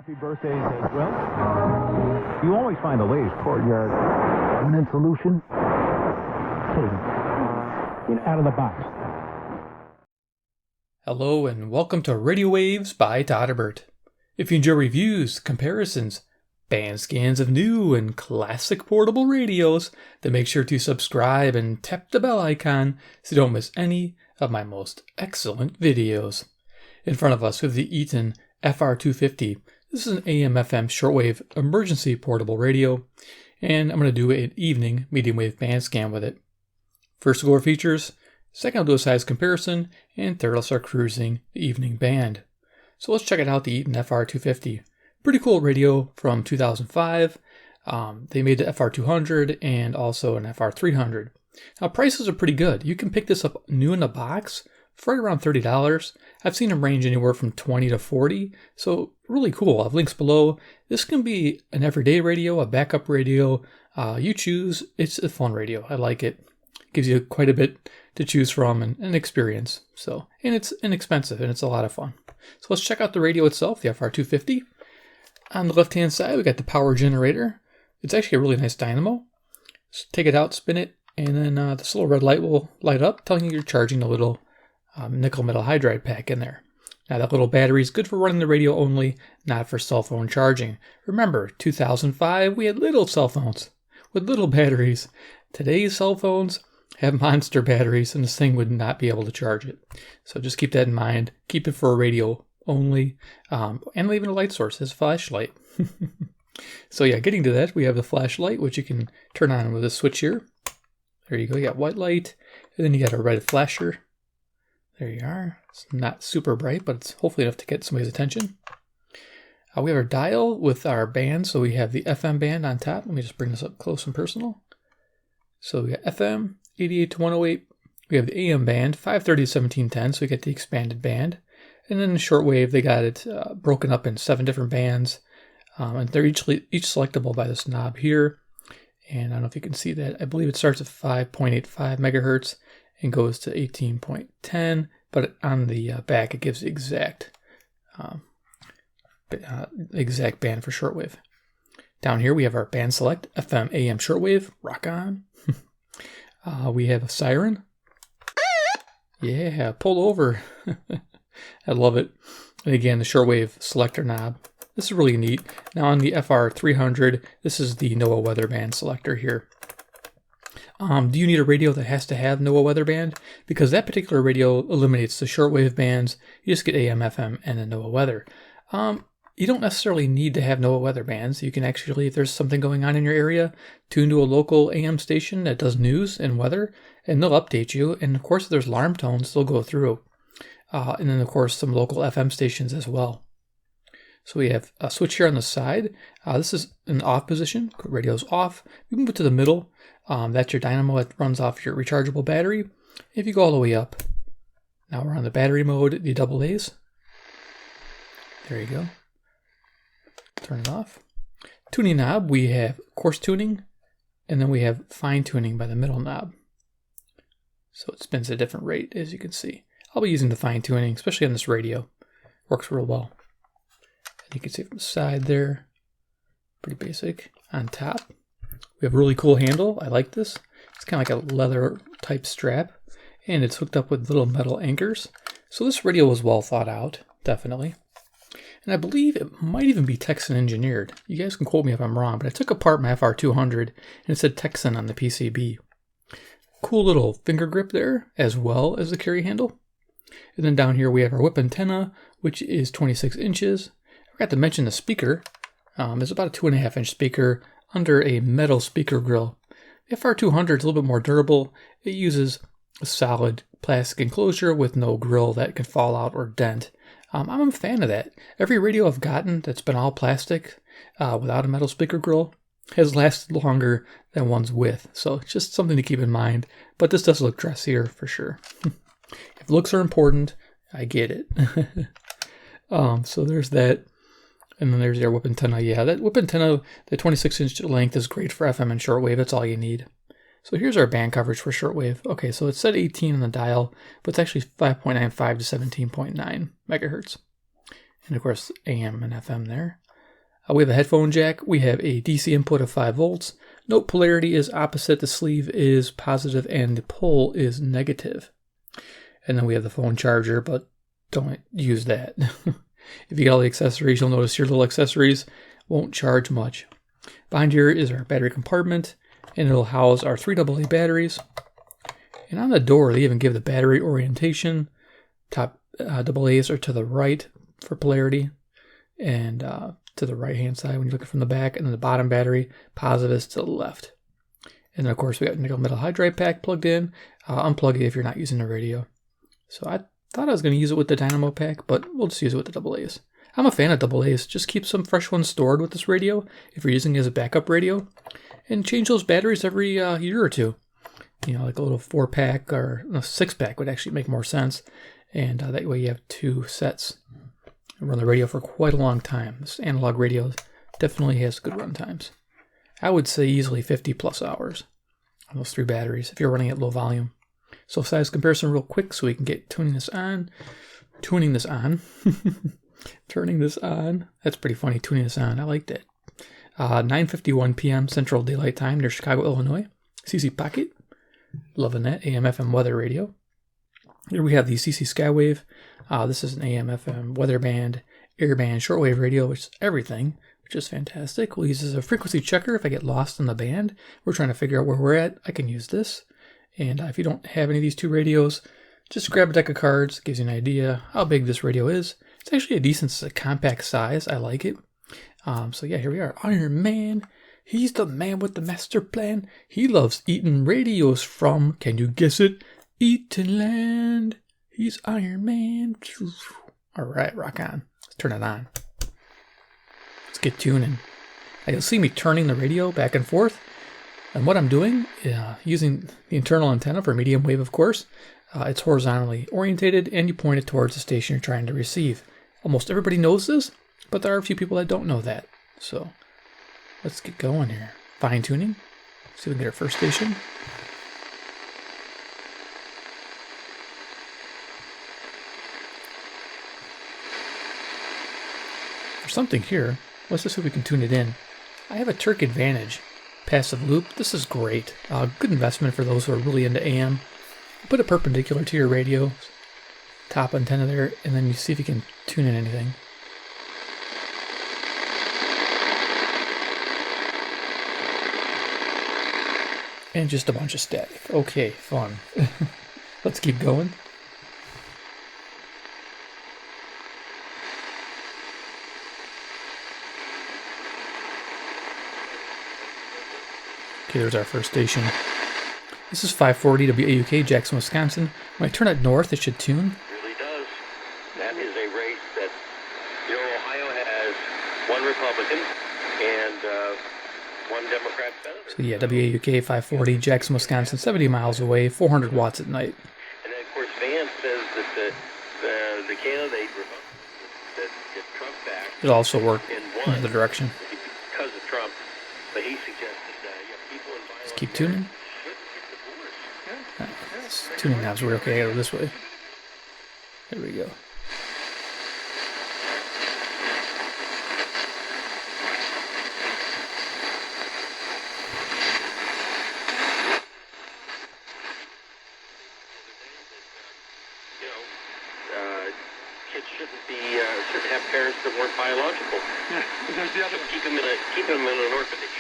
Happy birthdays as well. You always find the latest courtyard permanent solution. Out of the box. Hello and welcome to Radio Waves by Todderbert. If you enjoy reviews, comparisons, band scans of new and classic portable radios, then make sure to subscribe and tap the bell icon so you don't miss any of my most excellent videos. In front of us we have the Eton FR-250. This is an AM/FM shortwave emergency portable radio, and I'm going to do an evening medium wave band scan with it. First, we'll go over features. Second, I'll do a size comparison, and third, I'll start cruising the evening band. So let's check it out, the Eton FR-250. Pretty cool radio from 2005. They made the FR-200 and also an FR-300. Now, prices are pretty good. You can pick this up new in a box for right around $30. I've seen them range anywhere from $20 to $40, so really cool. I have links below. This can be an everyday radio, a backup radio. You choose. It's a fun radio. I like it. Gives you quite a bit to choose from and an experience. And it's inexpensive and it's a lot of fun. So let's check out the radio itself, the FR-250. On the left-hand side, we got the power generator. It's actually a really nice dynamo. So take it out, spin it, and then this little red light will light up, telling you you're charging a little nickel metal hydride pack in there. Now that little battery is good for running the radio only, not for cell phone charging. Remember, 2005, we had little cell phones with little batteries. Today's cell phones have monster batteries, and this thing would not be able to charge it. So just keep that in mind. Keep it for a radio only, and leave it a light source as a flashlight. So yeah, getting to that, we have the flashlight, which you can turn on with a switch here. There you go. You got white light, and then you got a red flasher. There you are. It's not super bright, but it's hopefully enough to get somebody's attention. We have our dial with our band, so we have the FM band on top. Let me just bring this up close and personal. So we got FM, 88 to 108. We have the AM band, 530 to 1710, so we get the expanded band. And then the shortwave, they got it broken up in 7 different bands. And they're each selectable by this knob here. And I don't know if you can see that. I believe it starts at 5.85 megahertz and goes to 18.10. But on the back, it gives the exact band for shortwave. Down here, we have our band select, FM, AM shortwave, Rockin. We have a siren. Yeah, pull over. I love it. And again, the shortwave selector knob. This is really neat. Now on the FR-300, this is the NOAA weather band selector here. Do you need a radio that has to have NOAA weather band? Because that particular radio eliminates the shortwave bands. You just get AM, FM, and the NOAA weather. You don't necessarily need to have NOAA weather bands. You can actually, if there's something going on in your area, tune to a local AM station that does news and weather, and they'll update you. And of course, if there's alarm tones, they'll go through. And then, of course, some local FM stations as well. So we have a switch here on the side. This is an off position. Radio's off. You move it to the middle. That's your dynamo that runs off your rechargeable battery. If you go all the way up, now we're on the battery mode, the double A's. There you go. Turn it off. Tuning knob, we have coarse tuning, and then we have fine tuning by the middle knob. So it spins at a different rate, as you can see. I'll be using the fine tuning, especially on this radio. Works real well. And you can see from the side there, pretty basic. On top, we have a really cool handle. I like this. It's kind of like a leather type strap, and it's hooked up with little metal anchors. So this radio was well thought out, definitely. And I believe it might even be Tecsun engineered. You guys can quote me if I'm wrong, but I took apart my FR-200 and it said Tecsun on the PCB. Cool little finger grip there, as well as the carry handle. And then down here we have our whip antenna, which is 26 inches. I forgot to mention the speaker. There's about a 2.5 inch speaker under a metal speaker grill. The FR-200 is a little bit more durable. It uses a solid plastic enclosure with no grill that can fall out or dent. I'm a fan of that. Every radio I've gotten that's been all plastic without a metal speaker grill has lasted longer than ones with. So it's just something to keep in mind. But this does look dressier for sure. If looks are important, I get it. So there's that. And then there's your whip antenna. Yeah, that whip antenna, the 26-inch length is great for FM and shortwave. That's all you need. So here's our band coverage for shortwave. Okay, so it said 18 on the dial, but it's actually 5.95 to 17.9 megahertz. And of course, AM and FM there. We have a headphone jack. We have a DC input of 5 volts. Note polarity is opposite. The sleeve is positive and the pull is negative. And then we have the phone charger, but don't use that. If you get all the accessories, you'll notice your little accessories won't charge much. Behind here is our battery compartment, and it'll house our 3 AA batteries. And on the door, they even give the battery orientation. Top AA's are to the right for polarity, and to the right-hand side when you're looking from the back, and then the bottom battery, positive, is to the left. And then, of course, we got nickel metal hydride pack plugged in. Unplug it if you're not using the radio. So I thought I was going to use it with the dynamo pack, but we'll just use it with the AA's. I'm a fan of AA's. Just keep some fresh ones stored with this radio if you're using it as a backup radio, and change those batteries every year or two. You know, like a little 4-pack or a 6-pack would actually make more sense. And that way you have 2 sets. And run the radio for quite a long time. This analog radio definitely has good run times. I would say easily 50 plus hours on those 3 batteries if you're running at low volume. So size comparison real quick so we can get tuning this on. Turning this on. That's pretty funny, tuning this on. I like that. 9:51 p.m. Central Daylight Time near Chicago, Illinois. CC Pocket. Loving that. AM/FM weather radio. Here we have the CC Skywave. This is an AM/FM weather band, airband, shortwave radio, which is everything, which is fantastic. We'll use this as a frequency checker if I get lost in the band. We're trying to figure out where we're at. I can use this. And if you don't have any of these 2 radios, just grab a deck of cards. Gives you an idea how big this radio is. It's actually a decent compact size. I like it. So yeah, here we are. Iron Man. He's the man with the master plan. He loves eating radios from, can you guess it? Eton Land. He's Iron Man. All right, rock on. Let's turn it on. Let's get tuning. Now, you'll see me turning the radio back and forth. And what I'm doing, using the internal antenna for medium wave, of course, it's horizontally orientated, and you point it towards the station you're trying to receive. Almost everybody knows this, but there are a few people that don't know that. So let's get going here. Fine tuning. See if we can get our first station. There's something here. Let's just see if we can tune it in. I have a Terk Advantage Passive Loop. This is great. Good investment for those who are really into AM. Put it perpendicular to your radio. Top antenna there, and then you see if you can tune in anything. And just a bunch of static. Okay, fun. Let's keep going. Okay, there's our first station. This is 540 WAUK, Jackson, Wisconsin. When I turn it north, it should tune. It really does. That is a race that, you know, Ohio has 1 Republican and 1 Democrat senator. So yeah, WAUK 540, Jackson, Wisconsin, 70 miles away, 400 watts at night. And then, of course, Vance says that the candidate that get Trump back. It also worked in the direction. Because of Trump, but he suggested people in violence. Let's keep tuning. Tuning knobs were okay. I gotta go this way. There we go. Kids shouldn't have parents that weren't biological. Yeah, there's the other one. Keep them in an orphanage.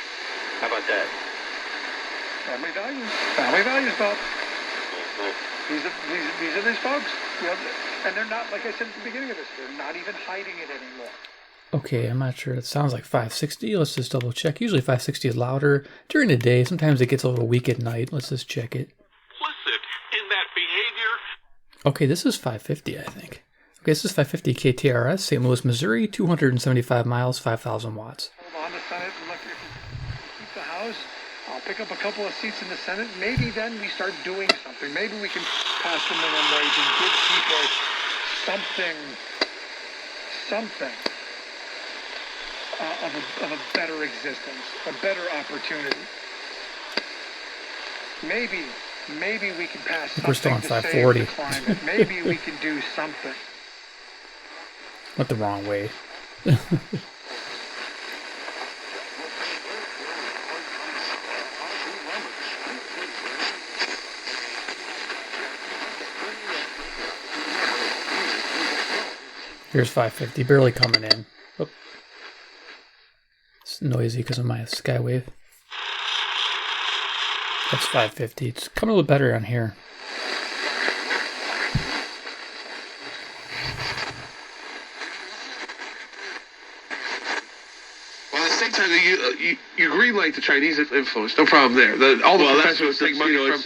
How about that? Family values. Family values, Bob. These are these folks. You know, and they're not, like I said at the beginning of this, they're not even hiding it anymore. Okay, I'm not sure. It sounds like 560. Let's just double check. Usually 560 is louder during the day. Sometimes it gets a little weak at night. Let's just check it. Implicit in that behavior. Okay, this is 550, I think. Okay, this is 550 KTRS, St. Louis, Missouri, 275 miles, 5,000 watts. Hold on to Senate and look, if you keep the House, I'll pick up a couple of seats in the Senate. Maybe then we start doing something. Maybe we can pass the minimum wage and give people something of a better existence, a better opportunity. Maybe we can pass something We're still on to 540. save the climate. Maybe we can do something. Went the wrong way. Here's 550, barely coming in. Oh. It's noisy because of my Skywave. That's 550. It's coming a little better on here. You green light the Chinese influence, no problem there. All the professionals take money from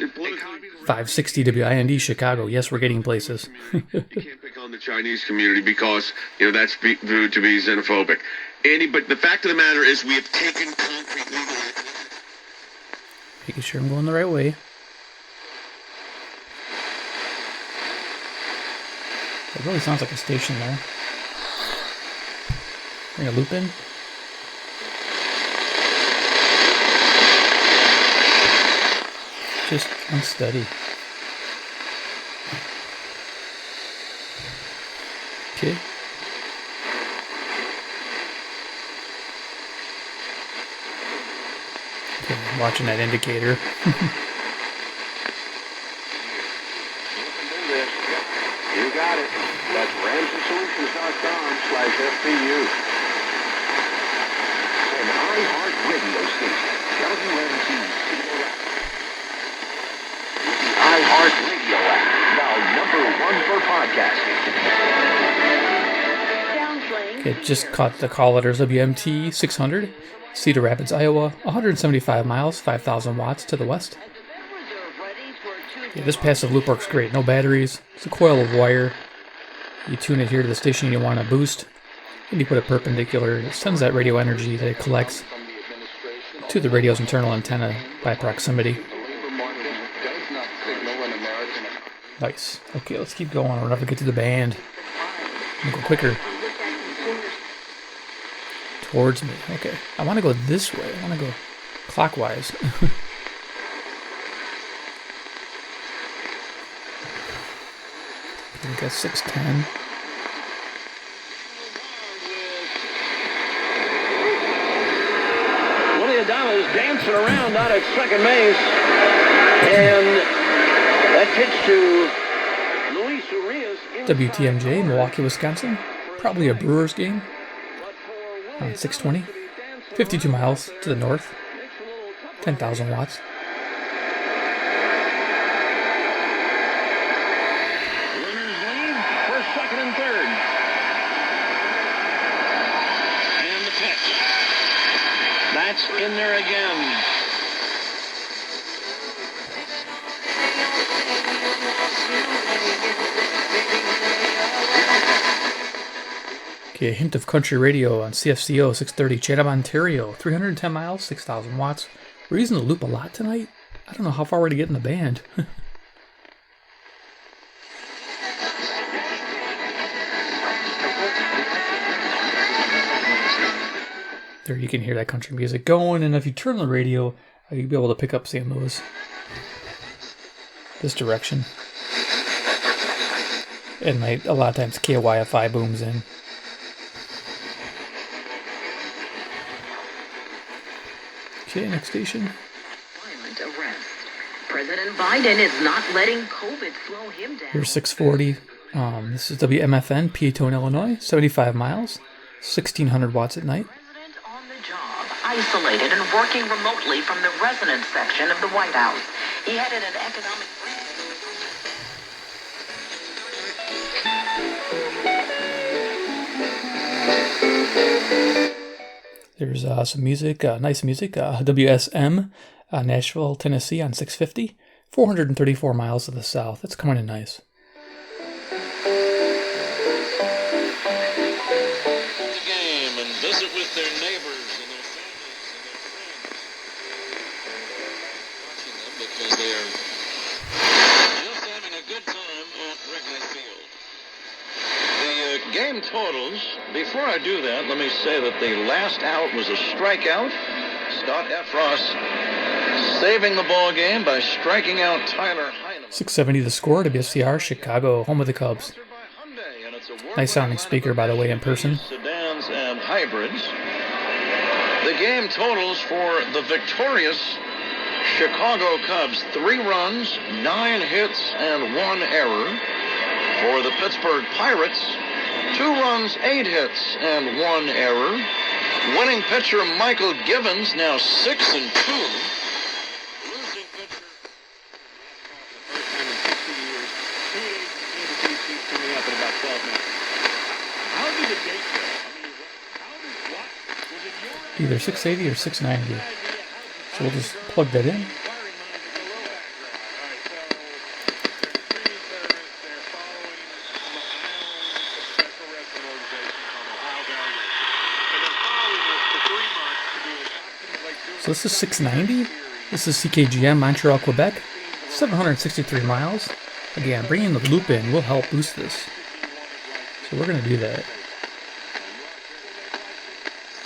560 WIND Chicago. Yes, we're getting places. You can't pick on the Chinese community because that's viewed to be xenophobic. Andy, but the fact of the matter is we have taken concrete legally. Making sure I'm going the right way. It really sounds like a station there. Bring a loop in. Just unsteady. Okay. Okay, I'm watching that indicator. You got it. That's RamseySolutions.com/FPU. An iHeartRadio station. WMT. iHeartRadio app. Now #1 for podcasting. Okay, just caught the call letters WMT 600. Cedar Rapids, Iowa. 175 miles, 5,000 watts to the west. Yeah, this passive loop works great. No batteries. It's a coil of wire. You tune it here to the station you want to boost, and you put it perpendicular. It sends that radio energy that it collects to the radio's internal antenna by proximity. Nice. Okay, let's keep going. We'll never get to the band. I'm gonna go quicker. Towards me. Okay. I want to go this way. I want to go clockwise. I think that's 610. Willie Adamas dancing around out at second base. And that pitch to Luis Urias. WTMJ, Milwaukee, Wisconsin. Probably a Brewers game. 620. 52 miles to the north. 10,000 watts. Runners lead, first, second, and third. And the pitch. That's in there again. Okay, a hint of country radio on CFCO 630, Chatham, Ontario. 310 miles, 6,000 watts. We're using the loop a lot tonight. I don't know how far we're to get in the band. There you can hear that country music going, and if you turn the radio, you'll be able to pick up St. Louis. This direction. And a lot of times KYFI booms in. Okay, next station. Violent arrest. President Biden is not letting COVID slow him down. Here's 640. This is WMFN, Peatone, Illinois. 75 miles, 1,600 watts at night. President on the job, isolated and working remotely from the residence section of the White House. He headed an economic briefing. There's some music, nice music. WSM, Nashville, Tennessee on 650. 434 miles to the south. It's coming in nice. The game and visit with their neighbors and their families and their friends. Watching them because they are just having a good time at Wrigley Field. The game totals. Before I do that, let me say that the last out was a strikeout. Scott Efros saving the ball game by striking out Tyler Heineman. 670 the score, WSCR, Chicago, home of the Cubs. Nice sounding speaker, by the way, in person. Sedans and hybrids. The game totals for the victorious Chicago Cubs: 3 runs, 9 hits, and 1 error. For the Pittsburgh Pirates, 2 runs, 8 hits, and 1 error. Winning pitcher Michael Givens now 6-2. Losing pitcher. First time in 60 years. 2 8 keeps coming up in about 12 minutes. How did the date go? Was it your Either 680 or 690. So we'll just plug that in. So this is 690. This is CKGM, Montreal, Quebec. 763 miles. Again, bringing the loop in will help boost this. So we're going to do that.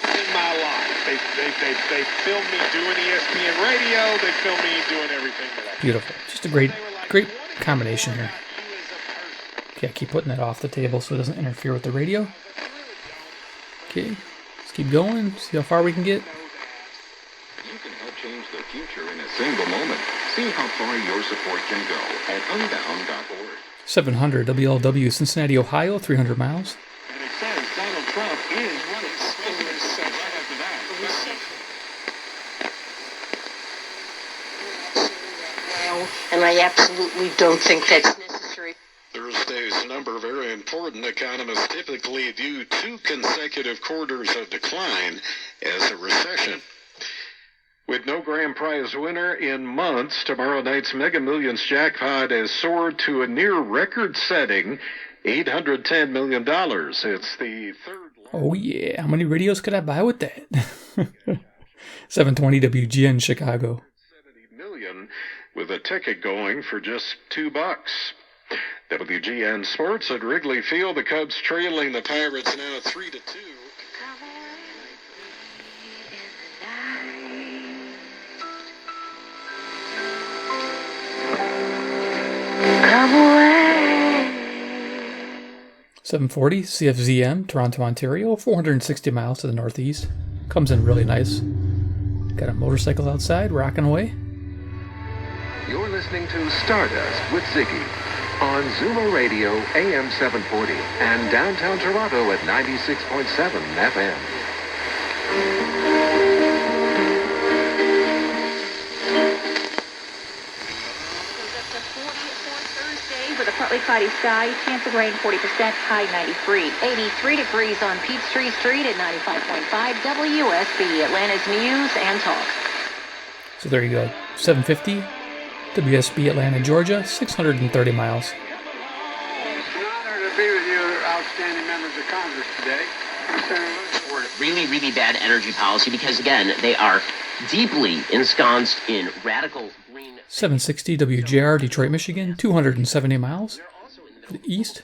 In my life, they filmed me doing ESPN radio. They filmed me doing everything that I. Beautiful. Just a great combination here. Okay, I keep putting that off the table so it doesn't interfere with the radio. Okay, let's keep going. See how far we can get. You can help change the future in a single moment. See how far your support can go at unbound.org. 700 WLW, Cincinnati, Ohio, 300 miles. And it says Donald Trump is running for president right after that. And I absolutely don't think that's necessary. Thursday's number, very important. Economists typically view 2 consecutive quarters of decline as a recession. With no grand prize winner in months, tomorrow night's Mega Millions jackpot has soared to a near record-setting $810 million. It's the third... Oh yeah, how many radios could I buy with that? 720 WGN Chicago. 70 million with a ticket going for just $2. WGN Sports at Wrigley Field. The Cubs trailing the Pirates now 3-2. Come away. 740 CFZM, Toronto, Ontario, 460 miles to the northeast. Comes in really nice. Got a motorcycle outside, rocking away. You're listening to Stardust with Ziggy on Zoomer Radio, AM 740, and downtown Toronto at 96.7 FM. With a partly cloudy sky, chance of rain 40%, high 93. 83 degrees on Peachtree Street at 95.5 WSB, Atlanta's News and Talk. So there you go. 750 WSB, Atlanta, Georgia, 630 miles. It's an honor to be with you, outstanding members of Congress today. For really, really bad energy policy because, again, they are deeply ensconced in radical green. 760 WJR, Detroit, Michigan, 270 miles to the east.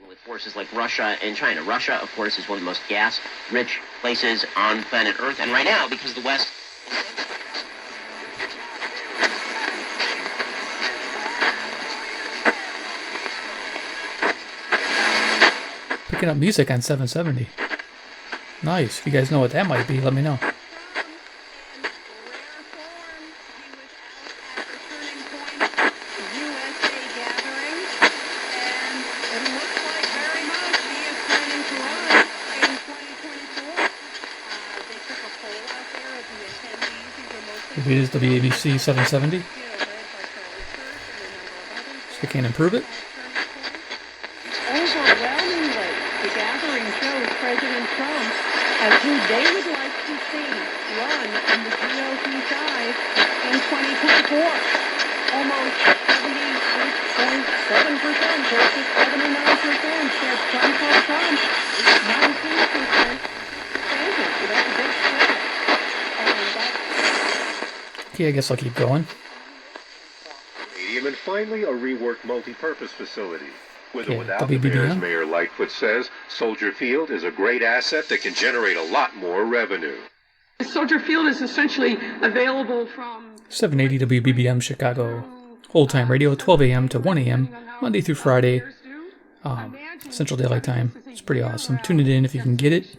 With forces like Russia and China. Russia, of course, is one of the most gas-rich places on planet Earth. And right now, because the West... Picking up music on 770. Nice. If you guys know what that might be, let me know. Maybe it is WABC 770. So we can't improve it. Overwhelmingly, the gathering shows President Trump as who they would like to see run on the GOP side in 2024. Almost 78.7% versus 79% says Trump for Trump. 19% DeSantis. So that's a big split. Okay, I guess I'll keep going. Stadium, and finally, a reworked multi-purpose facility. With or without WBBM. the Bears, Mayor Lightfoot says Soldier Field is a great asset that can generate a lot more revenue. Soldier Field is essentially available from 780 WBBM Chicago. Old time radio, 12 a.m. to 1 a.m. Monday through Friday. Central Daylight Time. It's pretty awesome. Tune it in if you can get it.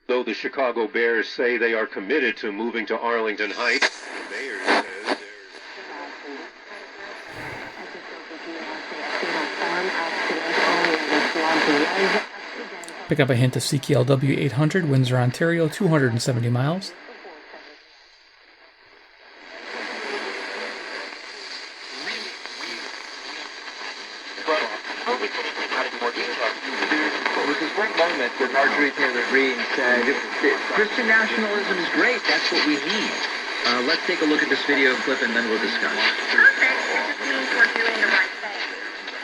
Though the Chicago Bears say they are committed to moving to Arlington Heights, the mayor says Pick up a hint of CKLW 800, Windsor, Ontario, 270 miles. Where Marjorie Taylor Greene said, Christian nationalism is great, that's what we need. Let's take a look at this video clip and then we'll discuss. Perfect. It just means we're doing the right thing.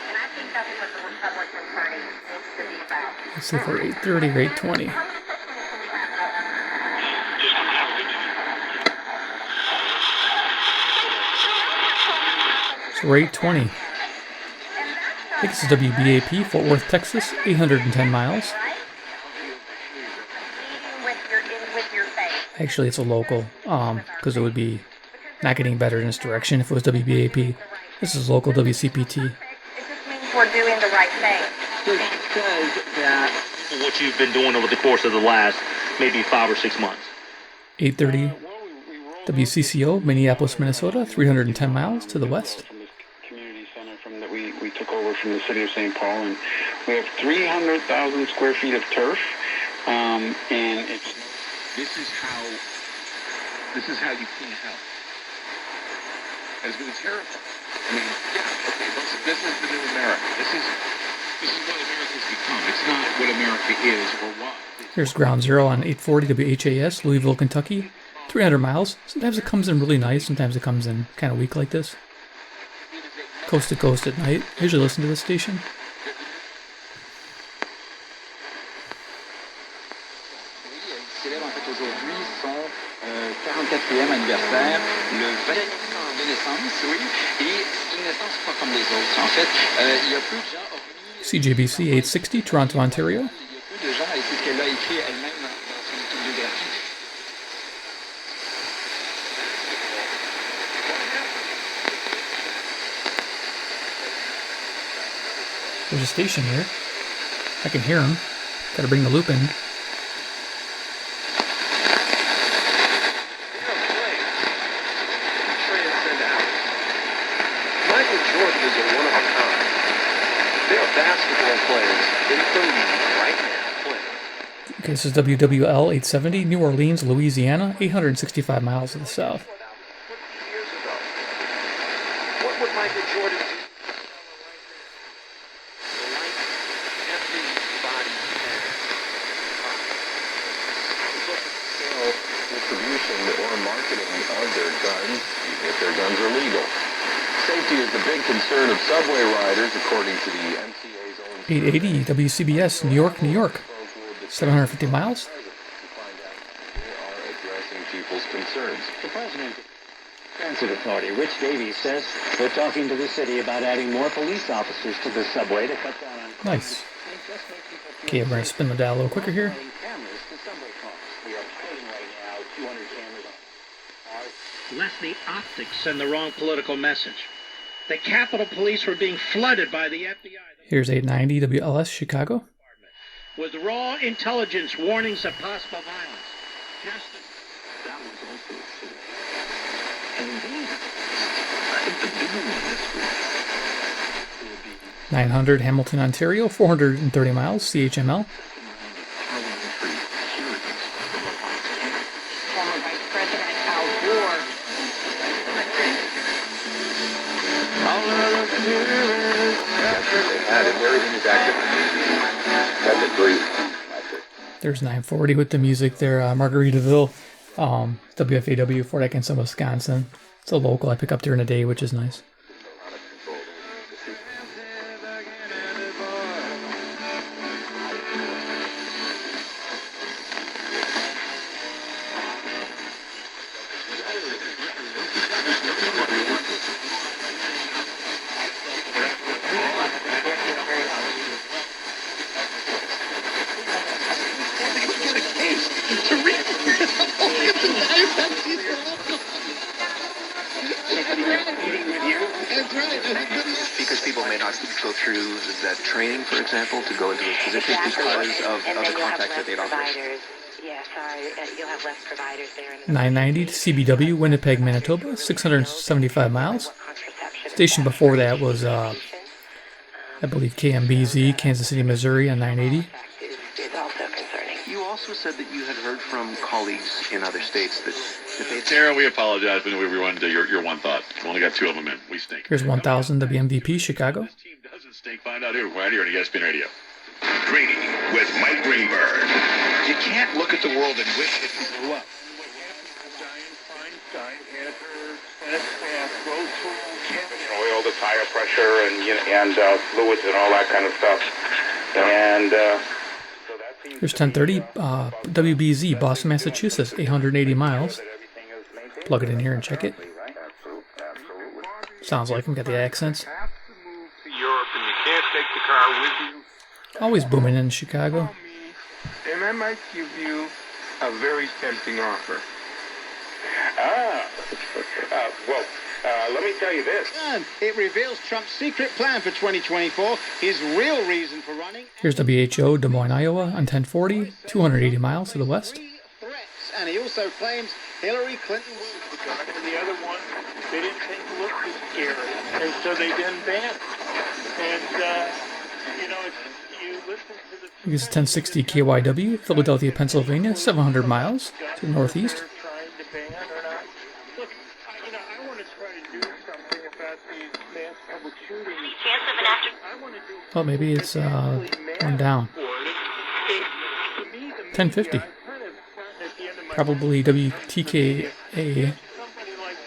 And I think that's what the Republican Party needs to be about. Let's see for 830 or 820. So we're 820. I think this is WBAP, Fort Worth, Texas, 810 miles. Actually, it's a local, because it would be not getting better in this direction if it was WBAP. This is local WCPT. It just means we're doing the right thing. So she says that what you've been doing over the course of the last maybe 5 or 6 months. 830 WCCO, Minneapolis, Minnesota, 310 miles to the west. That we took over from the city of St. Paul, and we have 300,000 square feet of turf, and it's. This is how you clean house. It's been terrible. I mean, yeah, okay, this is the new America. This is what America's become. It's not what America is or was. Here's ground zero on 840 WHAS, Louisville, Kentucky, 300 miles. Sometimes it comes in really nice, sometimes it comes in kind of weak like this. Coast to coast at night. I usually listen to this station. célèbre en fait aujourd'hui son 44e anniversaire, le 20e an de naissance, oui, et une naissance pas comme les autres. En fait, il y a peu de gens hormis... CJBC 860, Toronto, Ontario. Il y a peu de gens, et c'est ce qu'elle a écrit elle-même dans son autobiographie. There's a station here. I can hear him. Gotta bring the loop in. Michael Jordan is a one-of-a-kind. There are basketball players in the league right now playing. Okay, this is WWL 870, New Orleans, Louisiana, 865 miles to the south. Years ago, what would Michael Jordan do? Or marketing of their guns, even if their guns are legal. Safety is the big concern of subway riders, according to the MTA's own... 880 WCBS, New York, New York, 750 miles. They are addressing people's concerns. The President Transit Authority, Rich Davies, says they're talking to the city about adding more police officers to the subway to cut down on... Nice. Okay, we're going to spin the dial a little quicker here. Less the optics send the wrong political message. The Capitol Police were being flooded by the FBI. Here's 890 WLS, Chicago. With raw intelligence warnings of possible violence. Justice. That was also true. And indeed, the bigger one this week will be 900 Hamilton, Ontario, 430 miles, CHML. There's 940 with the music there, Margaritaville, WFAW, Fort Atkinson, Wisconsin. It's a local I pick up during the day, which is nice. Because people may not go through that training, for example, to go into those positions because of the contacts that they'd offer. Yeah, sorry, you'll have less providers there. 990 to CBW, Winnipeg, Manitoba, 675 miles. Station before that was, I believe, KMBZ, Kansas City, Missouri, on 980. also said that you had heard from colleagues in other states that they... Sarah, we apologize, but we wanted your one thought. We only got 2 of them in. We stink. Here's 1000 WMVP Chicago. This team doesn't stink. Find out here right here on ESPN Radio. Grady with Mike Greenberg. You can't look at the world and wish it blew up. Oil, the tire pressure, and fluids and all that kind of stuff. And Here's 1030 WBZ, Boston, Massachusetts, 880 miles. Plug it in here and check it. Sounds like him, got the accents. Europe, and you can't take the car with you. Always booming in Chicago. And I might give you a very tempting offer. Let me tell you this. It reveals Trump's secret plan for 2024, his real reason for running. Here's WHO, Des Moines, Iowa, on 1040, 280 miles to the west. And he also claims Hillary Clinton will... And the other one, they didn't think it looked too scary, and so they didn't ban it. And, if you listen to the... Here's 1060 KYW, Philadelphia, Pennsylvania, 700 miles to the northeast. Oh, maybe it's one down. 1050. Probably WTKA,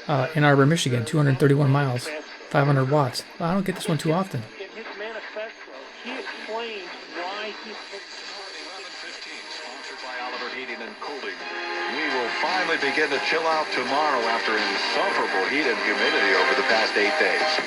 Ann Arbor, Michigan, 231 miles, 500 watts. Well, I don't get this one too often. In his manifesto, he explains why he picked 11:15, sponsored by Oliver Heating and Cooling. We will finally begin to chill out tomorrow after insufferable heat and humidity over the past 8 days.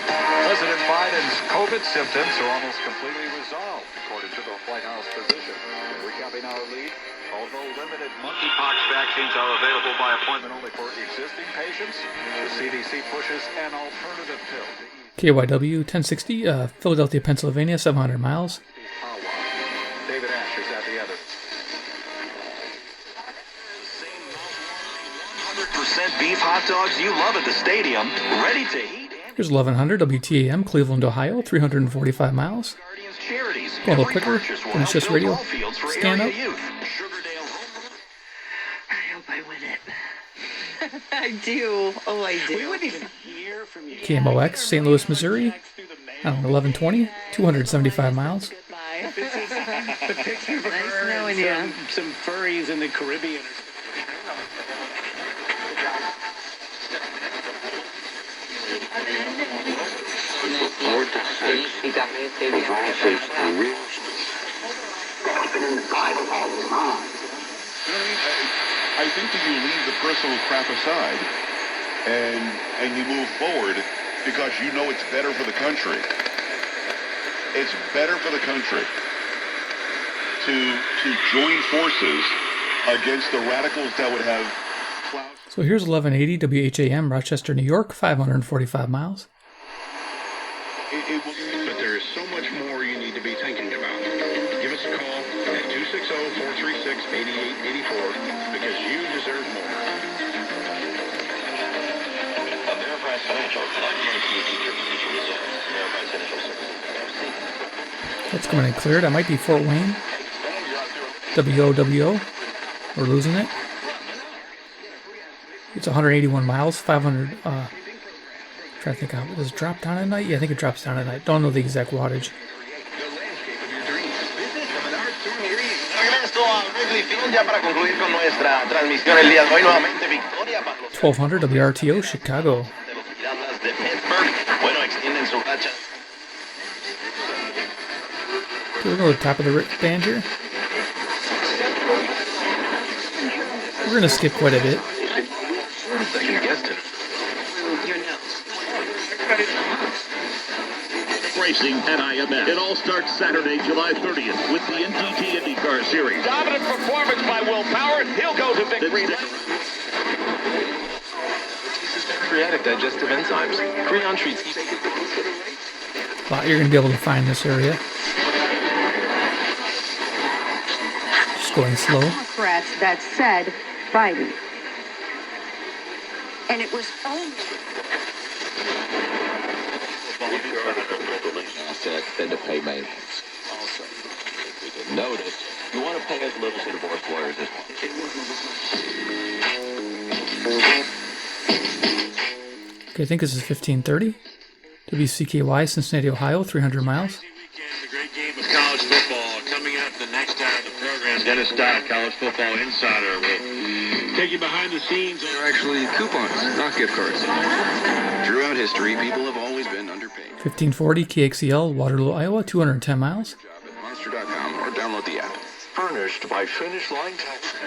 President Biden's COVID symptoms are almost completely resolved, according to the White House physician. Recapping our lead, although limited monkeypox vaccines are available by appointment only for existing patients, the CDC pushes an alternative pill. KYW 1060, Philadelphia, Pennsylvania, 700 miles. David Ash is at the other. 100% beef hot dogs you love at the stadium, ready to heat. Here's 1100 WTAM, Cleveland, Ohio, 345 miles. Go a little quicker. Finish this radio scan up. I hope I win it. I do. Oh, I do. We wouldn't even hear from you. KMOX, St. Louis, Missouri, 1120, 275 miles. This is the picture of a Nice bird knowing and you. some furries in the Caribbean. I think that you leave the personal crap aside and you move forward because you know it's better for the country. It's better for the country to join forces against the radicals that would have... So here's 1180 WHAM, Rochester, New York, 545 miles. But there is so much more you need to be thinking about. Give us a call at 260-436-8884 because you deserve more. Ameriprise Financial, Ameriprise Financial Services. That's coming in cleared. That might be Fort Wayne. WOWO. We're losing it. It's 181 miles, 500. Trying to think how does it drop down at night? Yeah, I think it drops down at night. Don't know the exact wattage. Regreso a Wrigley Field ya para concluir con nuestra transmisión el día de hoy. Nuevamente victoria para los 1200 WRTO, Chicago. Piratas de Pittsburgh. Bueno, extienden su racha. Okay, we're going to the top of the band here. We're going to skip quite a bit. Second guessed it. Your nose. Racing at IMS. It all starts Saturday, July 30th with the NTT IndyCar Series. Dominant performance by Will Power. He'll go to victory. Pancreatic digestive enzymes. Creon treats. A lot you're going to be able to find in this area. Just going slow. Democrats that said Biden. And it was only... Asset and to pay maintenance. Also, if we didn't notice, You want to pay as little to divorce lawyers as Okay, I think this is 1530. WCKY, Cincinnati, Ohio, 300 miles. The great game of college football coming up the next hour of the program. Dennis Dodd, College Football Insider, will take you behind the scenes. They're actually coupons, not gift cards. Throughout history, people have always been underpaid. 1540 KXEL, Waterloo, Iowa, 210 miles. Monster.com or download the app. Furnished by Finish Line Taxi.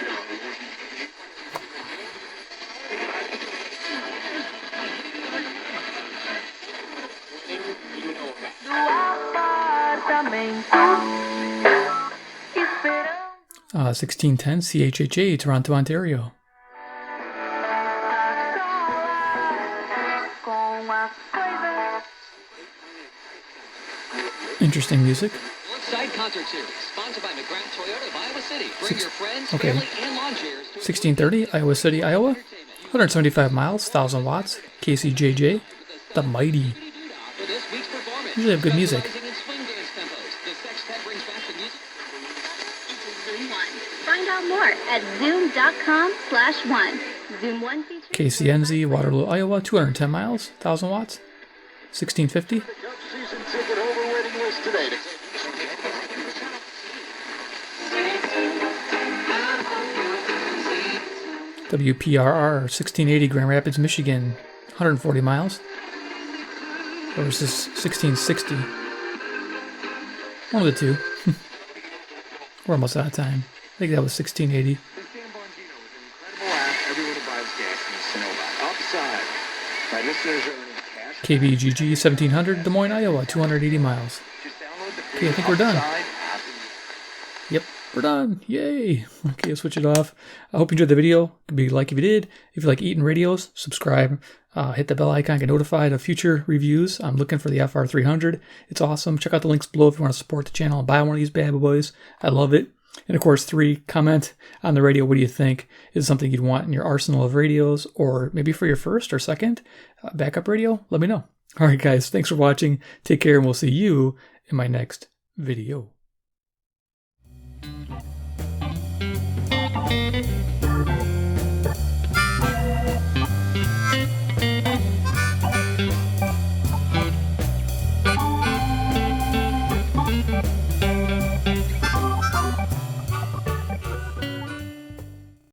Uh, 1610 CHHA, Toronto, Ontario. Interesting music. Side concert series, sponsored by McGrath Toyota of Iowa City. Bring your friends, Okay. family, and lawn chairs to 1630 Iowa City, Iowa. 175 miles, 1000 watts. KCJJ, the mighty. for this week's performance. Usually have good music. Specializing in swing dance tempos, the sextet brings back the music. Find out more at zoom.com/1. Zoom 1 features KCNZ, Waterloo, Iowa. 210 miles, 1000 watts. 1650. Season ticket over waiting list today. WPRR, 1680 Grand Rapids, Michigan, 140 miles. Or is this 1660? One of the two. We're almost out of time. I think that was 1680. Everyone who buys gas needs to know about Upside. My listeners are earning cash. KBGG, 1700 Des Moines, Iowa, 280 miles. Okay, I think we're done. Yep, we're done. Yay. Okay, I'll switch it off. I hope you enjoyed the video. Give me a like if you did. If you like Eton radios, subscribe. Hit the bell icon, get notified of future reviews. I'm looking for the FR-300. It's awesome. Check out the links below if you want to support the channel and buy one of these bad boys. I love it. And of course, 3, comment on the radio. What do you think? Is it something you'd want in your arsenal of radios, or maybe for your first or second backup radio? Let me know. All right, guys. Thanks for watching. Take care, and we'll see you in my next video.